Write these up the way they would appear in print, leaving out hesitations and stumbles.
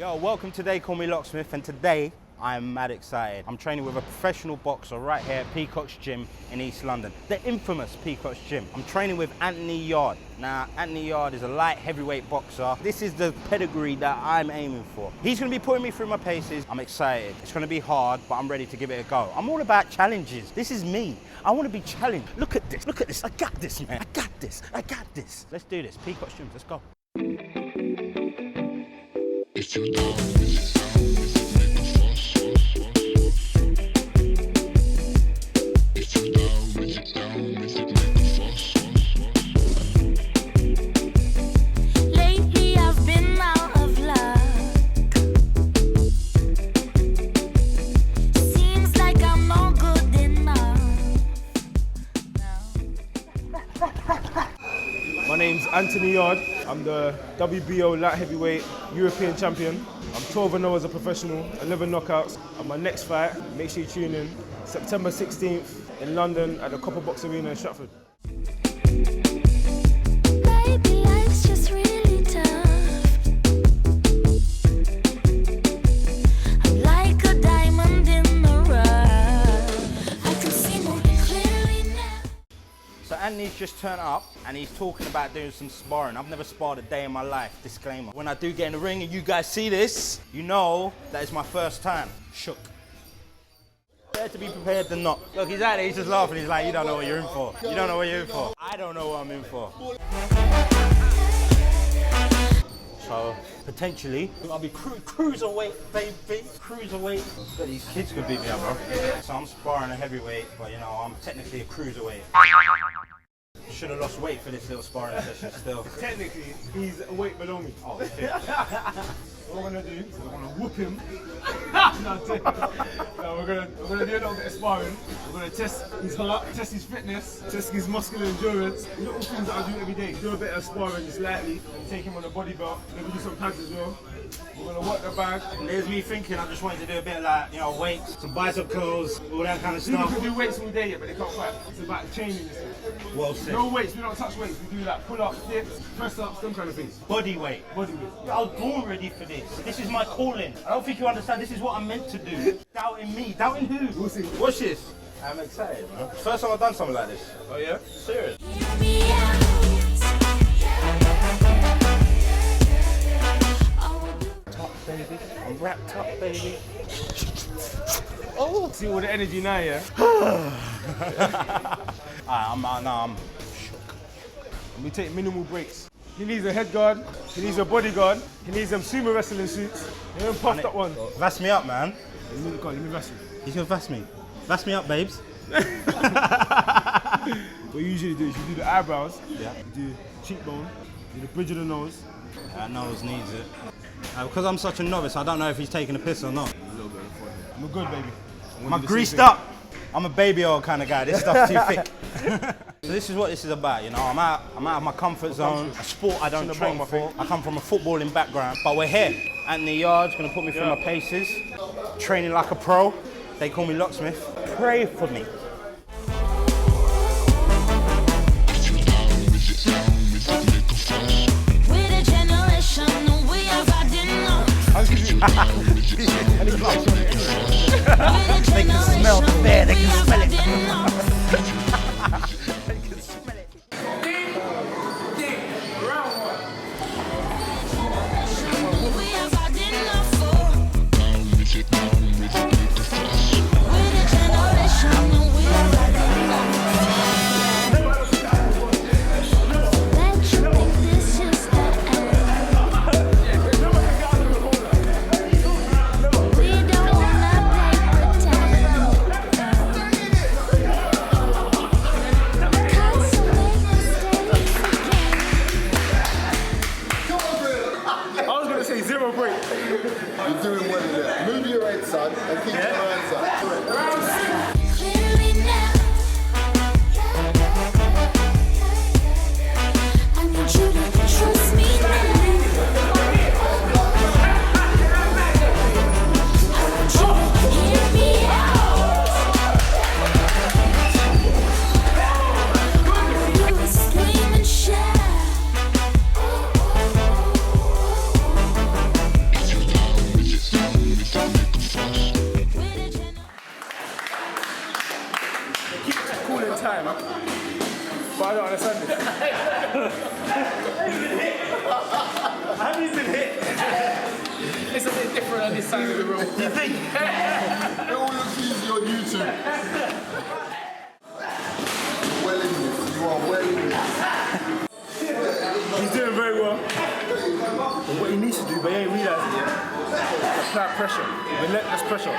Yo, welcome to They Call Me Locksmith, and today I'm mad excited. I'm training with a professional boxer right here at Peacock Gym in East London, the infamous Peacock Gym. I'm training with Anthony Yarde. Now, Anthony Yarde is a light heavyweight boxer. This is the pedigree that I'm aiming for. He's gonna be putting me through my paces. I'm excited. It's gonna be hard, but I'm ready to give it a go. I'm all about challenges. This is me. I wanna be challenged. Look at this, look at this. I got this, man. I got this, I got this. Let's do this. Peacock Gym, let's go. If you're down, lately I've been out of luck. Seems like I'm not good enough. My name's Anthony Yarde. I'm the WBO light heavyweight European champion. I'm 12-0 as a professional, 11 knockouts. And my next fight, make sure you tune in, September 16th in London at the Copper Box Arena in Stratford. Baby, life's just really tough. I'm like a diamond in the rough. I can see more clearly now. So Anthony's just turned up and he's talking about doing some sparring. I've never sparred a day in my life, disclaimer. When I do get in the ring and you guys see this, you know that it's my first time. Shook. Better to be prepared than not. Look, he's out there, he's just laughing. He's like, you don't know what you're in for. You don't know what you're in for. I don't know what I'm in for. So, potentially, I'll be cruiserweight, baby. Cruiserweight. But these kids could beat me up, bro. So I'm sparring a heavyweight, but you know, I'm technically a cruiserweight. Should have lost weight for this little sparring session still. Technically, he's a weight below me. Oh, shit. What we're gonna do is we're gonna whoop him. No, we're gonna do a little bit of sparring. We're gonna test his heart, test his fitness, test his muscular endurance. Little things that I do every day. Do a bit of sparring just lightly and take him on a body belt. Maybe do some pads as well. We're gonna work the bag. And there's me thinking I just wanted to do a bit of like, you know, weights, some bicep curls, all that kind of People stuff. can do weights all day, but they can't fight. It's about training this thing. Well said. No weights, we don't touch weights. We do like pull-ups, dips, press-ups, them kind of things. Body weight. Body weight. I was born ready for this. This is my calling. I don't think you understand. This is what I'm meant to do. Doubting me. Doubting who? We'll see. Watch this. I'm excited, man. First time I've done something like this. Oh yeah? Serious. Hear me out. Top, baby. I'm wrapped up, baby. Oh! See all the energy now, yeah? I'm shook. And we take minimal breaks. He needs a head guard, he needs a bodyguard, he needs them sumo wrestling suits, and then puffed up one. Vass me up, man. Let me vass you. He's gonna vass me. Vass me up, babes. What you usually do is you do the eyebrows, Yeah. you do cheekbone, you do the bridge of the nose. Nose needs it. Because I'm such a novice, I don't know if he's taking a piss or not. A little bit of forehead. I'm a good baby. I'm greased up. I'm a baby oil kind of guy. This stuff's too thick. So this is what this is about, you know. I'm out of my comfort zone. A sport I don't train for. I come from a footballing background, but we're here. Anthony Yarde's gonna put me through my paces. Training like a pro. They call me Locksmith. Pray for me. We're the generation we have had enough. They can smell the bear, they can smell it. time, but I don't understand this. Have you been hit? It's a bit different on this side of the road. You think? It all looks easy on YouTube. Well in this, you are well in this. He's doing very well. But what he needs to do, but he ain't realising yet, is apply pressure, relentless pressure.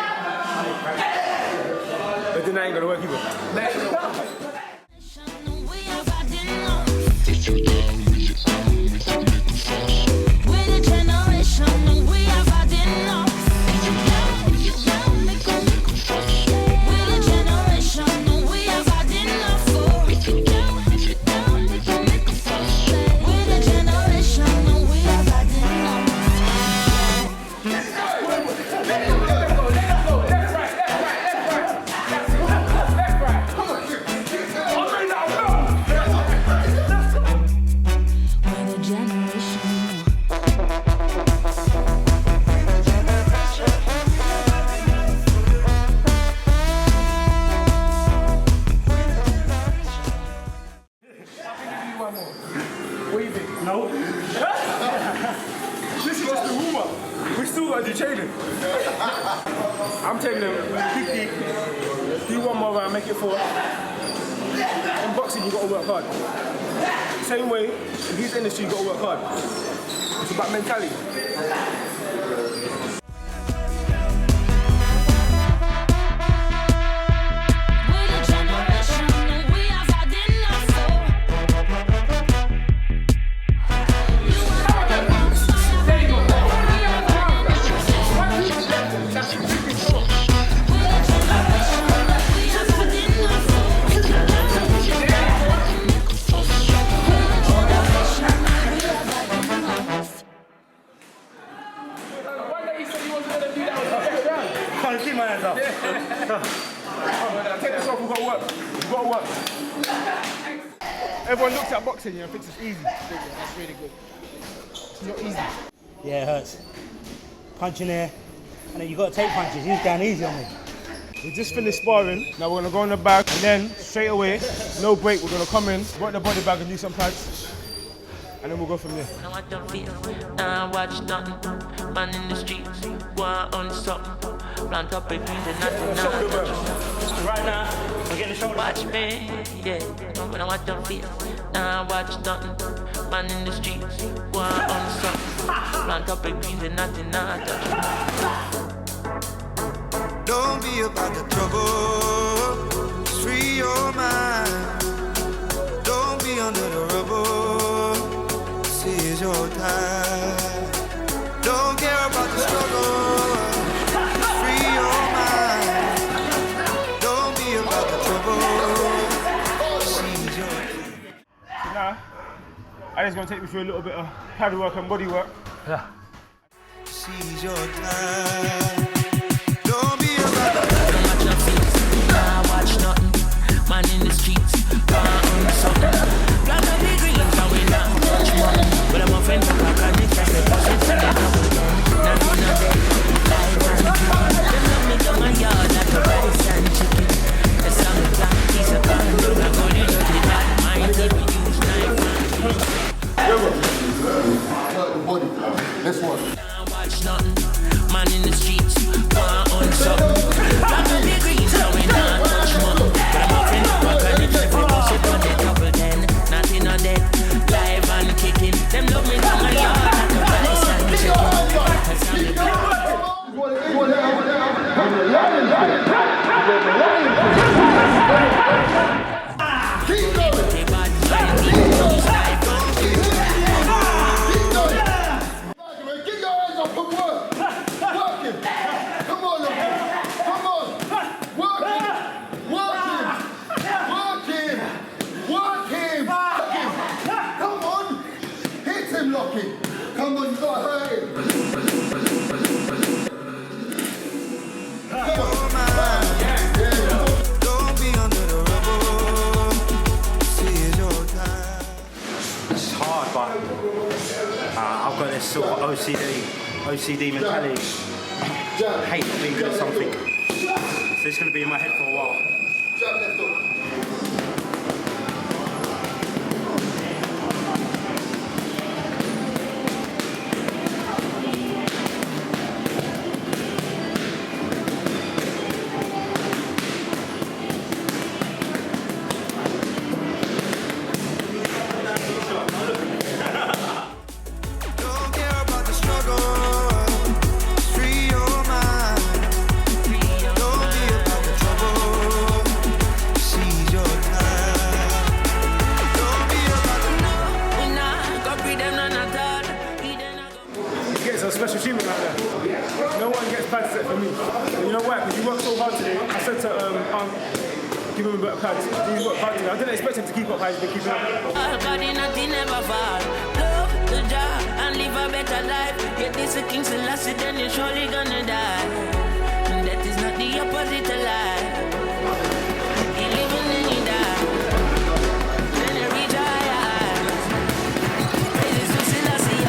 But then that ain't gonna work either. No. This is just the warm-up. We still gotta do training. I'm taking him 50, do one more round, make it 4. In boxing, you gotta work hard. Same way, in his industry, you gotta work hard. It's about mentality. Keep my hands up. Take this off, we've got to work. We've got to work. Everyone looks at boxing and thinks it's easy. That's really good. It's not easy. Yeah, it hurts. Punching there, and then you got to take punches. He's down easy on me. We just finished sparring. Now we're going to go in the bag and then straight away, no break, we're going to come in, work the body bag and do some pads. And then we'll go from there. Now I don't feel, now I watch nothing. Man in the streets, one on something. Plant up between the nothing. Right now, we're getting the shoulder. Watch me, yeah. Now I don't feel, now I watch nothing. Man in the streets, one on something. Plant up between the nothing. Don't be about the trouble. Just free your mind. Don't be under the rubble. This is your time. Don't care about the struggle. Just free your mind. Don't be about the trouble. This is your time. So now, Ali's going to take me through a little bit of pad work and body work. Yeah. This is your time. Watch nothing, man in the streets, on something. Plant a big ring and we not touch money. But I'm a friend of my can it's just a push it and nothing of it. Life and dream. Them love me down my yard like a rice and chicken. The song is black, piece of pan. I'm going to the bad mind that we use knife Hurt the body. Let's watch. watch nothing, man in the streets, on something. Plant a big ring so we not touch money. But I'm a friend of my can it's just a push it on the double then. Nothing on that, live and kicking. Them love me down my yard like a rice and chicken. Keep going. They bad mind, they use life. Get your hands up and work. Work him. Come on, look. Come on. Work him. Work him. Work him. Work him. Work him. Come on. Hit him, Lockie. Come on, you gotta hurt him. Come on. Don't be under the rubble. This is your time. It's hard, but I've got this sort of OCD mentality. I hate not being good at something. So it's going to be in my head for a while. Jab left hook. work hard. He's worked hard. I didn't expect him to keep up how he's been keeping up. All body, nothing never fall. Love the job and live a better life. Get this a King Selassie, then you're surely gonna die. And that is not the opposite of life. You live and then you die. Then you reach higher. Praises to Selassie.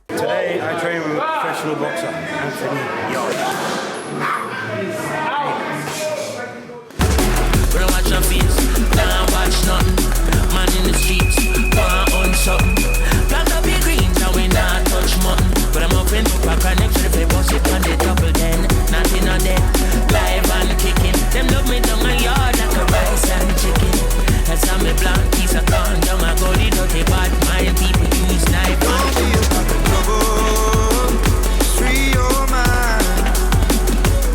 Today I train with a professional boxer, Anthony Yarde. When I watch your face, can't watch nothing. Man in the streets, want on something. Plant up your greens and we not touch mutton. But I'm up in Peacock connection if they bust it on the double then. Nothing on them, live and kicking. Them love me down my yard like a rice and chicken. That's how me blank piece of corn down my gully dirty bad mind. People use knife and Don't be about the trouble. Just free your mind.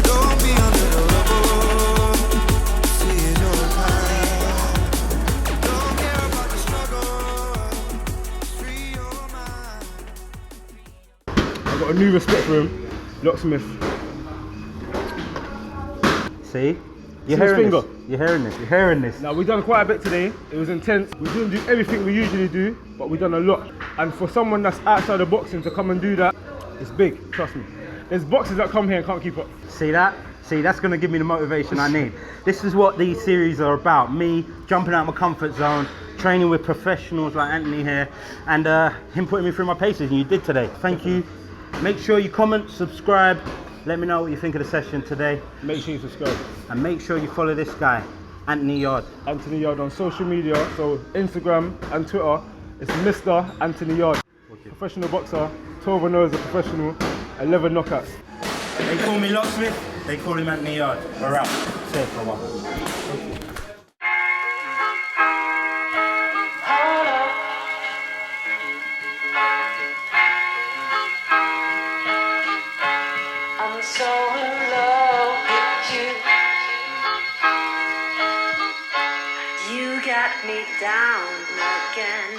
Don't be under the rubble. Seize your time. Don't care about the struggle. Just free your mind. I've got a new respect for him. Locksmith. See? You're See his hearing finger? this. You're hearing this. You're hearing this. Now, we've done quite a bit today. It was intense. We didn't do everything we usually do, but we've done a lot. And for someone that's outside of boxing to come and do that, it's big, trust me. There's boxers that come here and can't keep up. See that? See, that's going to give me the motivation I need. This is what these series are about. Me jumping out of my comfort zone, training with professionals like Anthony here, and him putting me through my paces, and you did today. Thank you. Make sure you comment, subscribe. Let me know what you think of the session today. Make sure you subscribe. And make sure you follow this guy, Anthony Yarde. Anthony Yarde on social media, so Instagram and Twitter, it's Mr. Anthony Yarde. Professional boxer, 12 and 0 as a professional, 11 knockouts. They call me Locksmith, they call him Anthony Yarde. We're out. Stay for a while. I'm so in love with you. You got me down again.